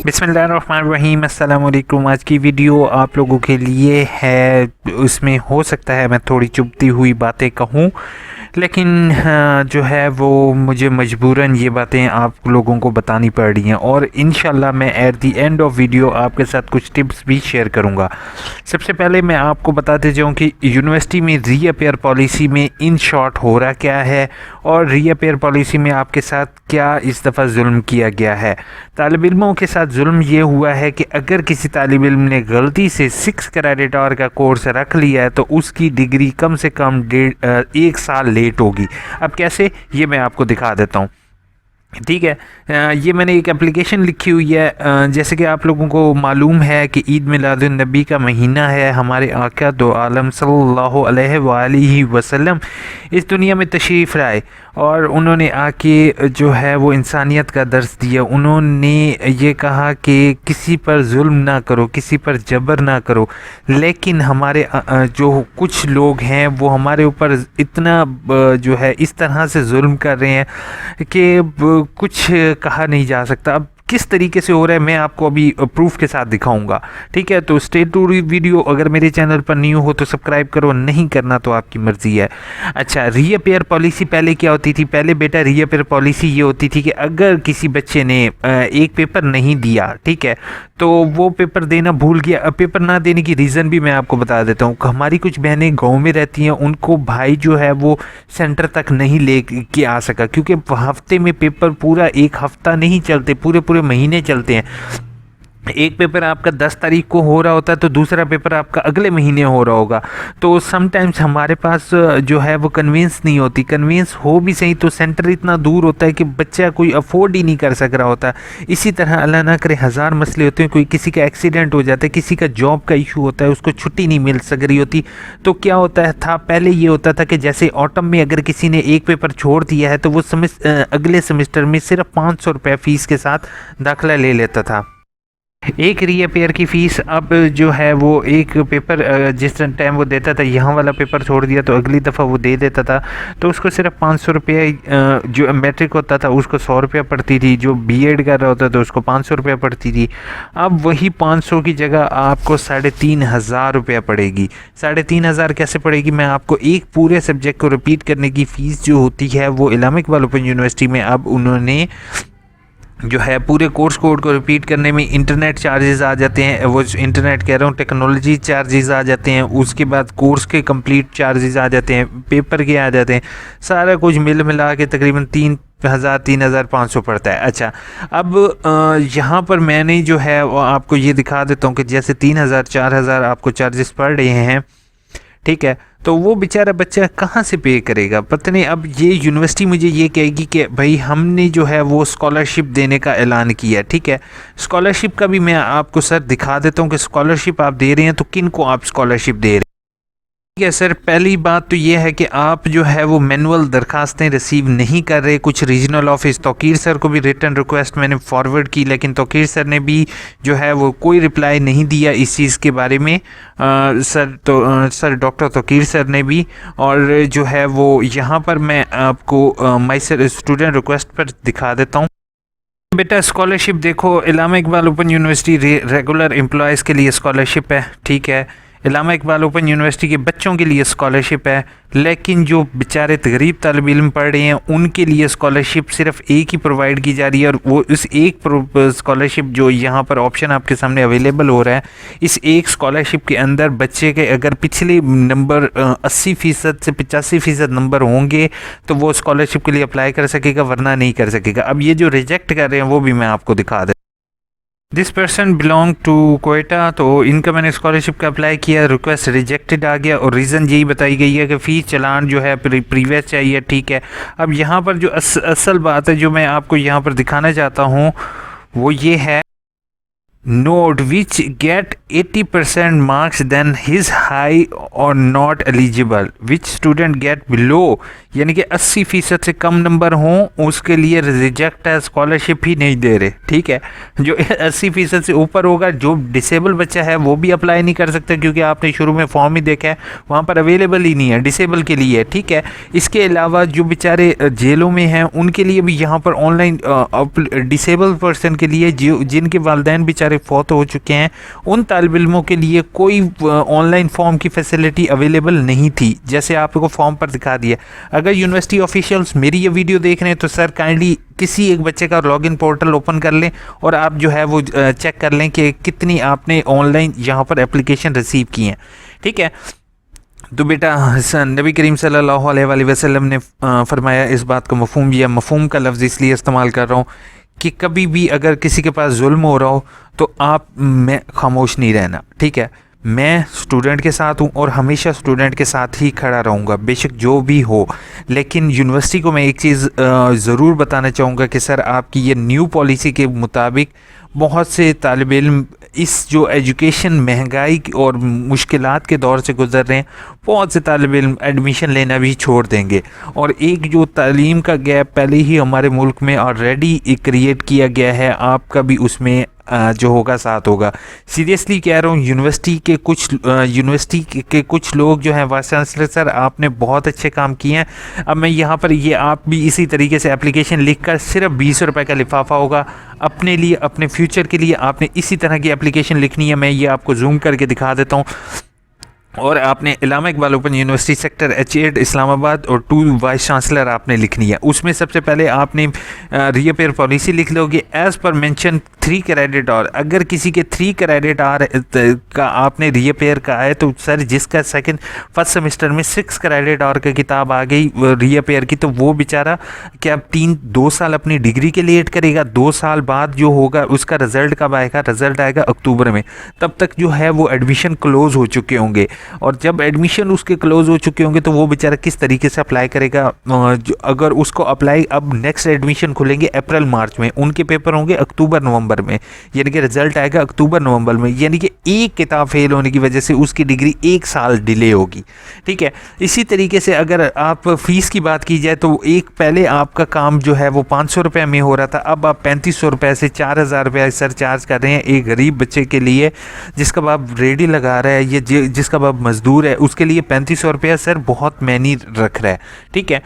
बिस्मिल्लाहिर्रहमानिर्रहीम, अस्सलाम वालेकुम। आज की वीडियो आप लोगों के लिए है। उसमें हो सकता है मैं थोड़ी चुभती हुई बातें कहूँ, लेकिन जो है वो मुझे मजबूरन ये बातें आप लोगों को बतानी पड़ रही हैं और इंशाल्लाह मैं at the end of video आपके साथ कुछ टिप्स भी शेयर करूँगा। सबसे पहले मैं आपको बताते जाऊँ कि यूनिवर्सिटी में रीअपेयर पॉलिसी में इन शॉर्ट हो रहा क्या है और रीअपेयर पॉलिसी में आपके साथ क्या इस दफ़ा जुल्म किया गया है। तालिब इल्मों के साथ जुल्म ये हुआ है कि अगर किसी तालिब इल्म ने गलती से 6 क्रेडिट आवर का कोर्स रख लिया है तो उसकी डिग्री कम से कम 1 साल लेट होगी। अब कैसे, ये मैं आपको दिखा देता हूँ। ठीक है, ये मैंने एक एप्लीकेशन लिखी हुई है। जैसे कि आप लोगों को मालूम है कि ईद मिलादुन नबी का महीना है। हमारे आका दो आलम सल्लल्लाहु अलैहि वसल्लम इस दुनिया में तशरीफ़ लाए और उन्होंने आके जो है वो इंसानियत का दर्स दिया। उन्होंने ये कहा कि किसी पर जुल्म ना करो, किसी पर जबर ना करो, लेकिन हमारे जो कुछ लोग हैं वो हमारे ऊपर इतना जो है इस तरह से जुल्म कर रहे हैं कि कुछ कहा नहीं जा सकता। अब किस तरीके से हो रहा है मैं आपको अभी प्रूफ के साथ दिखाऊंगा। ठीक है, तो स्टे टू वीडियो। अगर मेरे चैनल पर न्यू हो तो सब्सक्राइब करो, नहीं करना तो आपकी मर्ज़ी है। अच्छा, रीअपेयर पॉलिसी पहले क्या होती थी? पहले बेटा रीअपेयर पॉलिसी ये होती थी कि अगर किसी बच्चे ने एक पेपर नहीं दिया, ठीक है, तो वो पेपर देना भूल गया। पेपर ना देने की रीज़न भी मैं आपको बता देता हूँ। हमारी कुछ बहनें गाँव में रहती हैं, उनको भाई जो है वो सेंटर तक नहीं ले के आ सका, क्योंकि हफ्ते में पेपर पूरा एक हफ्ता नहीं चलते, पूरे पूरे महीने चलते हैं। एक पेपर आपका 10 तारीख को हो रहा होता है तो दूसरा पेपर आपका अगले महीने हो रहा होगा। तो समटाइम्स हमारे पास जो है वो कन्वींस नहीं होती। कन्वींस हो भी सही तो सेंटर इतना दूर होता है कि बच्चा कोई अफोर्ड ही नहीं कर सक रहा होता। इसी तरह अल्लाह ना करे हज़ार मसले होते हैं। कोई किसी का एक्सीडेंट हो जाता है, किसी का जॉब का इशू होता है, उसको छुट्टी नहीं मिल सक रही होती। तो क्या होता है था, पहले ये होता था कि जैसे ऑटम में अगर किसी ने एक पेपर छोड़ दिया है तो वो अगले सेमेस्टर में सिर्फ 500 रुपये फ़ीस के साथ दाखिला ले लेता था। एक रीअपेयर की फ़ीस अब जो है वो एक पेपर जिस टाइम वो देता था, यहाँ वाला पेपर छोड़ दिया तो अगली दफ़ा वो दे देता था, तो उसको सिर्फ 500 रुपये, जो मैट्रिक होता था उसको 100 रुपया पड़ती थी, जो बीएड कर रहा होता था उसको 500 रुपया पड़ती थी। अब वही 500 की जगह आपको 3,500 रुपया पड़ेगी। 3,500 कैसे पड़ेगी? मैं आपको एक पूरे सब्जेक्ट को रिपीट करने की फ़ीस जो होती है वो इस्लाम इकबाल ओपन यूनिवर्सिटी में अब उन्होंने जो है पूरे कोर्स कोड को रिपीट करने में इंटरनेट चार्जेस आ जाते हैं, वो इंटरनेट कह रहा हूँ टेक्नोलॉजी चार्जेस आ जाते हैं, उसके बाद कोर्स के कंप्लीट चार्जेस आ जाते हैं, पेपर के आ जाते हैं, सारा कुछ मिल मिला के तकरीबन 3,500 पड़ता है। अच्छा, अब यहाँ पर मैंने जो है वो आपको ये दिखा देता हूँ कि जैसे 3,000 4,000 आपको चार्जेस पड़ रहे हैं, ठीक है, तो वो बेचारा बच्चा कहाँ से पे करेगा? पता नहीं। अब ये यूनिवर्सिटी मुझे ये कहेगी कि भाई हमने जो है वो स्कॉलरशिप देने का ऐलान किया। ठीक है, स्कॉलरशिप का भी मैं आपको सर दिखा देता हूँ कि स्कॉलरशिप आप दे रहे हैं तो किन को आप स्कॉलरशिप दे रहे हैं। ठीक है सर, पहली बात तो ये है कि आप जो है वो मैनुअल दरखास्तें रिसीव नहीं कर रहे। कुछ रीजनल ऑफिस, तौकीर सर को भी रिटर्न रिक्वेस्ट मैंने फॉरवर्ड की, लेकिन तौकीर सर ने भी जो है वो कोई रिप्लाई नहीं दिया इस चीज़ के बारे में। सर डॉक्टर तौकीर सर ने भी, और जो है वो यहाँ पर मैं आपको माई सर स्टूडेंट रिक्वेस्ट पर दिखा देता हूँ। बेटा स्कॉलरशिप देखो, इस्लाम Iqbal open university regular employees के लिए स्कॉलरशिप है, ठीक है, इस्लाम इकबाल ओपन यूनिवर्सिटी के बच्चों के लिए स्कॉलरशिप है, लेकिन जो बेचारे गरीब तालिब इल्म पढ़ रहे हैं उनके लिए स्कॉलरशिप सिर्फ एक ही प्रोवाइड की जा रही है। और वो इस एक स्कॉलरशिप जो यहाँ पर ऑप्शन आपके सामने अवेलेबल हो रहा है, इस एक स्कॉलरशिप के अंदर बच्चे के अगर पिछले नंबर 80% से 85% नंबर होंगे तो वो स्कॉलरशिप के लिए अप्लाई कर सकेगा, वरना नहीं कर सकेगा। अब ये जो रिजेक्ट कर रहे हैं वो भी मैं आपको दिखा दें। This person belong to Quetta, तो इनका मैंने स्कॉलरशिप का अप्लाई किया, रिक्वेस्ट रिजेक्टेड आ गया और रीज़न यही बताई गई है कि फ़ीस चलान जो है प्रीवियस चाहिए। ठीक है, अब यहाँ पर जो असल बात है जो मैं आपको यहाँ पर दिखाना चाहता हूँ वो ये है note which get 80% marks then his high or not eligible which student get below, यानी कि 80% से कम नंबर हों उसके लिए रिजेक्ट है, स्कॉलरशिप ही नहीं दे रहे। ठीक है, जो 80% से ऊपर होगा, जो डिसेबल बच्चा है वो भी अप्लाई नहीं कर सकता, क्योंकि आपने शुरू में फॉर्म ही देखा है वहाँ पर अवेलेबल ही नहीं है, डिसेबल के लिए है। ठीक है, इसके अलावा जो बेचारे जेलों में हैं उनके लिए भी यहाँ पर ऑनलाइन डिसेबल पर्सन के लिए जो जिनके वालिदैन बेचारे फौत हो चुके हैं उन तालिब इल्मों के लिए कोई ऑनलाइन फॉर्म की फैसिलिटी अवेलेबल नहीं थी, जैसे आपको फॉर्म पर दिखा दिया। अगर यूनिवर्सिटी ऑफिशियल्स मेरी ये वीडियो देख रहे हैं तो सर काइंडली किसी एक बच्चे का लॉगिन पोर्टल ओपन कर लें और आप जो है वो चेक कर लें कि कितनी आपने ऑनलाइन यहाँ पर एप्लीकेशन रिसीव की हैं। ठीक है, तो बेटा नबी करीम सल्लल्लाहु अलैहि वसल्लम ने फरमाया, इस बात का मफहूम, या मफहूम का लफ्ज़ इसलिए इस्तेमाल कर रहा हूँ कि कभी भी अगर किसी के पास जुल्म हो रहा हो तो आप मैं खामोश नहीं रहना। ठीक है, मैं स्टूडेंट के साथ हूँ और हमेशा स्टूडेंट के साथ ही खड़ा रहूँगा, बेशक जो भी हो। लेकिन यूनिवर्सिटी को मैं एक चीज़ ज़रूर बताना चाहूँगा कि सर आपकी ये न्यू पॉलिसी के मुताबिक बहुत से तालिब इल्म इस जो एजुकेशन महंगाई और मुश्किलात के दौर से गुज़र रहे हैं, बहुत से तालिब इल्म एडमिशन लेना भी छोड़ देंगे। और एक जो तालीम का गैप पहले ही हमारे मुल्क में ऑलरेडी क्रिएट किया गया है, आपका भी उसमें जो होगा साथ होगा। सीरियसली कह रहा हूँ, यूनिवर्सिटी के कुछ लोग जो हैं, वाइस चांसलर सर आपने बहुत अच्छे काम किए हैं। अब मैं यहाँ पर ये आप भी इसी तरीके से एप्लीकेशन लिखकर, सिर्फ 20 रुपये का लिफाफा होगा, अपने लिए अपने फ्यूचर के लिए आपने इसी तरह की एप्लीकेशन लिखनी है। मैं ये आपको जूम करके दिखा देता हूँ। और आपने Allama Iqbal open university sector H8 Islamabad और 2 वाइस चांसलर आपने लिखनी है। उसमें सबसे पहले आपने रीअपेयर पॉलिसी लिख लोगे एज़ पर मेंशन 3 क्रेडिट। और अगर किसी के 3 क्रेडिट का आपने रीअपेयर का है तो सर जिसका फर्स्ट सेमेस्टर में 6 क्रेडिट और का किताब आ गई रीअपेयर की, तो वो बेचारा क्या 2 साल अपनी डिग्री के लेट करेगा। 2 साल बाद जो होगा उसका रिज़ल्ट कब आएगा? रिज़ल्ट आएगा अक्टूबर में। तब तक जो है वो एडमिशन क्लोज़ हो चुके होंगे, और जब एडमिशन उसके क्लोज हो चुके होंगे तो वो बेचारा किस तरीके से अप्लाई करेगा? अगर उसको अप्लाई, अब नेक्स्ट एडमिशन खुलेंगे अप्रैल मार्च में, उनके पेपर होंगे अक्टूबर नवंबर में, यानी कि रिजल्ट आएगा अक्टूबर नवंबर में, यानी कि एक किताब फेल होने की वजह से उसकी डिग्री 1 साल डिले होगी। ठीक है, इसी तरीके से अगर आप फीस की बात की जाए तो एक पहले आपका काम जो है वो 500 रुपये में हो रहा था, अब आप 3500 रुपये से 4000 रुपये सर चार्ज कर रहे हैं एक गरीब बच्चे के लिए जिसका बाप रेडी लगा रहा है, ये जिसका बाप मजदूर है, उसके लिए 3500 रुपया सर बहुत मैनी रख रहा है। ठीक है,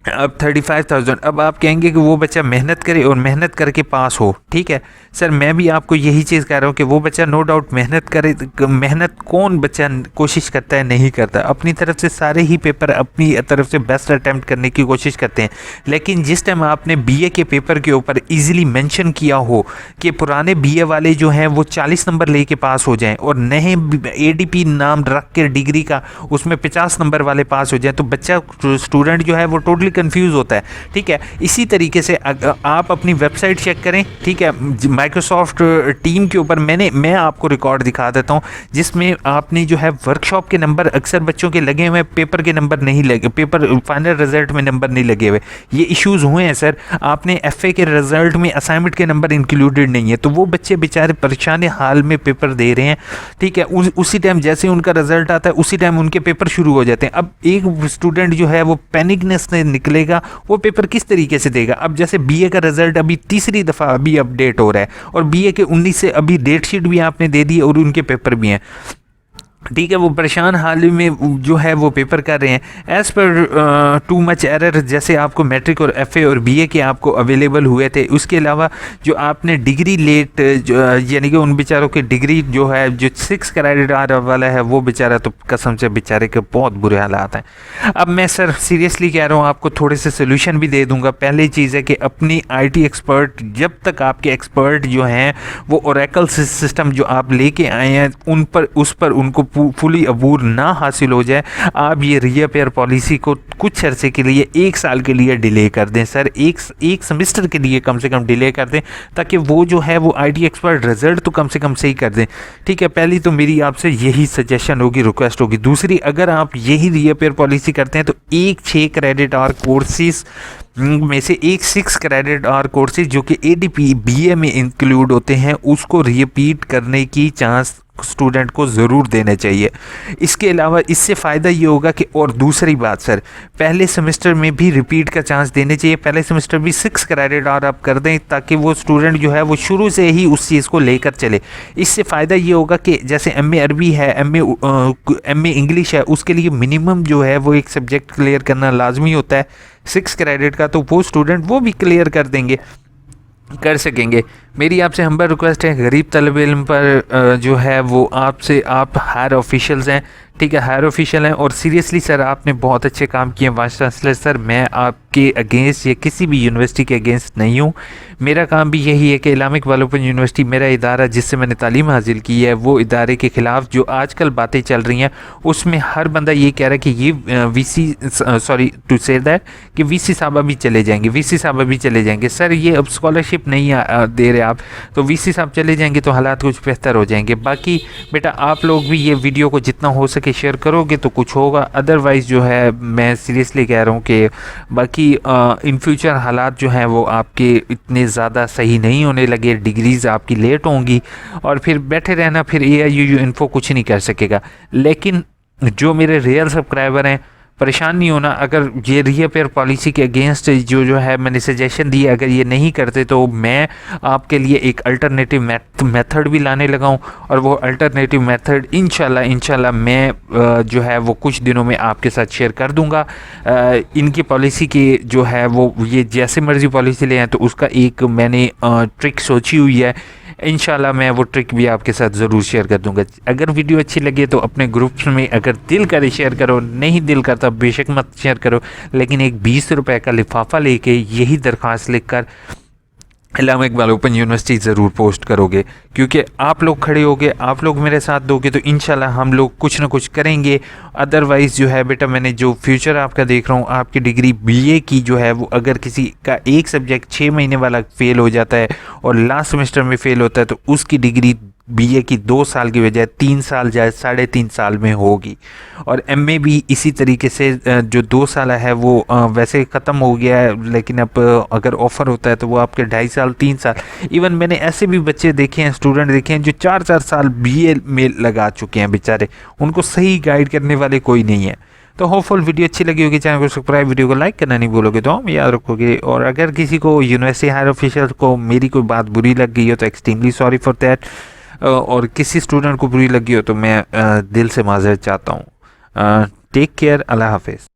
अब 35,000। अब आप कहेंगे कि वो बच्चा मेहनत करे और मेहनत करके पास हो। ठीक है सर, मैं भी आपको यही चीज़ कह रहा हूँ कि वो बच्चा नो डाउट मेहनत करे। मेहनत कौन बच्चा कोशिश करता है? नहीं करता। अपनी तरफ से सारे ही पेपर अपनी तरफ से बेस्ट अटैम्प्ट करने की कोशिश करते हैं, लेकिन जिस टाइम आपने बीए के पेपर के ऊपर इजीली मेंशन किया हो कि पुराने बीए वाले जो हैं वो 40 नंबर लेके पास हो जाएं और नए एडीपी नाम रख के डिग्री का उसमें 50 नंबर वाले पास हो जाएं, तो बच्चा स्टूडेंट जो है वो टोटली कंफ्यूज होता है। ठीक है, इसी तरीके से आप अपनी वेबसाइट चेक करें। ठीक है, माइक्रोसॉफ्ट टीम के ऊपर मैं आपको रिकॉर्ड दिखा देता हूं जिसमें आपने जो है वर्कशॉप के नंबर अक्सर बच्चों के लगे हुए, पेपर के नंबर नहीं लगे, पेपर फाइनल रिजल्ट में नंबर नहीं लगे हुए। ये इश्यूज हुए हैं सर। आपने एफए के रिजल्ट में असाइनमेंट के नंबर इंक्लूडेड नहीं है, तो वो बच्चे बेचारे परेशान हाल में पेपर दे रहे हैं। ठीक है, उसी टाइम जैसे उनका रिजल्ट आता है उसी टाइम उनके पेपर शुरू हो जाते हैं। अब एक स्टूडेंट जो है वो पैनिकनेस से निकलेगा, वो पेपर किस तरीके से देगा? अब जैसे बीए का रिजल्ट अभी तीसरी दफ़ा अभी अपडेट हो रहा है और बीए के 19 से अभी डेट शीट भी आपने दे दी और उनके पेपर भी हैं। ठीक है, वो परेशान हाल में जो है वो पेपर कर रहे हैं as per too much error, जैसे आपको मैट्रिक और एफए और बीए के आपको अवेलेबल हुए थे। उसके अलावा जो आपने डिग्री लेट, यानी कि उन बेचारों की डिग्री जो है जो 6 क्रेडिट आर वाला है, वो बेचारा तो कसम से बेचारे के बहुत बुरे हालात हैं। अब मैं सर सीरियसली कह रहा हूँ, आपको थोड़े से सोल्यूशन भी दे दूँगा। पहली चीज़ है कि अपनी IT एक्सपर्ट, जब तक आपके एक्सपर्ट जो हैं वो ओरेकल सिस्टम जो आप लेके आए हैं उस पर उनको फुली अबूर ना हासिल हो जाए, आप ये रीअपेयर पॉलिसी को कुछ अरसे के लिए 1 साल के लिए डिले कर दें सर। एक सेमेस्टर के लिए कम से कम डिले कर दें, ताकि वो जो है वो IT एक्सपर्ट रिजल्ट तो कम से कम सही कर दें। ठीक है, पहली तो मेरी आपसे यही सजेशन होगी, रिक्वेस्ट होगी। दूसरी, अगर आप यही रीअपेयर पॉलिसी करते हैं तो 6 क्रेडिट और कोर्सेज में से एक 6 क्रेडिट और कोर्सेज जो कि ADP BA में इंक्लूड होते हैं उसको रिपीट करने की चांस स्टूडेंट को ज़रूर देना चाहिए। इसके अलावा इससे फ़ायदा ये होगा कि, और दूसरी बात सर, पहले सेमेस्टर में भी रिपीट का चांस देने चाहिए। पहले सेमेस्टर भी 6 क्रेडिट और आप कर दें ताकि वो स्टूडेंट जो है वो शुरू से ही उस चीज़ को लेकर चले। इससे फ़ायदा ये होगा कि जैसे MA अरबी है, MA इंग्लिश है, उसके लिए मिनिमम जो है वो एक सब्जेक्ट क्लियर करना लाजमी होता है 6 क्रेडिट का, तो वो स्टूडेंट वो भी क्लियर कर सकेंगे। मेरी आपसे हम्बल रिक्वेस्ट है, गरीब तलब इल्म पर जो है वो आपसे, आप हायर ऑफिशियल्स हैं, ठीक है, हायर ऑफिशियल हैं, और सीरियसली सर आपने बहुत अच्छे काम किए वाइस चांसलर सर। मैं आपके अगेंस्ट या किसी भी यूनिवर्सिटी के अगेंस्ट नहीं हूँ। मेरा काम भी यही है कि इस्लामिक वालोपन यूनिवर्सिटी मेरा इदारा जिससे मैंने तालीम हासिल की है, वो इदारे के ख़िलाफ़ जो आजकल बातें चल रही हैं उसमें हर बंदा ये कह रहा है कि ये VC साहबा भी चले जाएंगे, VC साहबा भी चले जाएंगे। सर ये अब स्कॉलरशिप नहीं दे रहे आप, तो VC साहब चले जाएंगे तो हालात कुछ बेहतर हो जाएंगे। बाकी बेटा आप लोग भी ये वीडियो को जितना हो सके शेयर करोगे तो कुछ होगा, अदरवाइज़ जो है मैं सीरियसली कह रहा हूँ कि बाकी इन फ्यूचर हालात जो हैं वो आपके इतने ज़्यादा सही नहीं होने लगे, डिग्रीज़ आपकी लेट होंगी और फिर बैठे रहना, फिर AIUU इन्फो कुछ नहीं कर सकेगा। लेकिन जो मेरे रियल सब्सक्राइबर हैं, परेशान नहीं होना। अगर ये रीअपेयर पॉलिसी के अगेंस्ट जो है मैंने सजेशन दिए, अगर ये नहीं करते तो मैं आपके लिए एक अल्टरनेटिव मेथड भी लाने लगा हूँ, और वो अल्टरनेटिव मेथड इंशाल्लाह मैं जो है वो कुछ दिनों में आपके साथ शेयर कर दूँगा। इनकी पॉलिसी के जो है वो ये जैसे मर्ज़ी पॉलिसी ले आए, तो उसका एक मैंने ट्रिक सोची हुई है। इंशाल्लाह मैं वो ट्रिक भी आपके साथ ज़रूर शेयर कर दूंगा। अगर वीडियो अच्छी लगे तो अपने ग्रुप्स में अगर दिल करे शेयर करो, नहीं दिल करता बेशक मत शेयर करो, लेकिन एक 20 रुपए का लिफाफा लेके यही दरख्वास्त लिखकर इस्लामिक वालोपन यूनिवर्सिटी ज़रूर पोस्ट करोगे, क्योंकि आप लोग खड़े होगे, आप लोग मेरे साथ दोगे तो इंशाल्लाह हम लोग कुछ ना कुछ करेंगे। अदरवाइज़ जो है बेटा, मैंने जो फ्यूचर आपका देख रहा हूँ, आपकी डिग्री BA की जो है वो अगर किसी का एक सब्जेक्ट 6 महीने वाला फेल हो जाता है और लास्ट सेमेस्टर में फ़ेल होता है तो उसकी डिग्री BA की 2 साल की बजाय 3 साल या 3.5 साल में होगी। और MA भी इसी तरीके से जो 2 साल है वो वैसे ख़त्म हो गया है, लेकिन अब अगर ऑफ़र होता है तो वो आपके 2.5 साल 3 साल, इवन मैंने ऐसे भी बच्चे देखे हैं, स्टूडेंट देखे हैं जो 4-4 साल BA में लगा चुके हैं बेचारे, उनको सही गाइड करने वाले कोई नहीं है। तो होपफुल वीडियो अच्छी लगी होगी, चैनल को सब्सक्राइब, वीडियो को लाइक करना नहीं भूलोगे तो हम याद रखोगे। और अगर किसी को यूनिवर्सिटी हायर ऑफिशियल को मेरी कोई बात बुरी लग गई हो तो एक्सट्रीमली सॉरी फॉर दैट, और किसी स्टूडेंट को बुरी लगी हो तो मैं दिल से माजरत चाहता हूँ। टेक केयर, अल्लाह हाफिज़।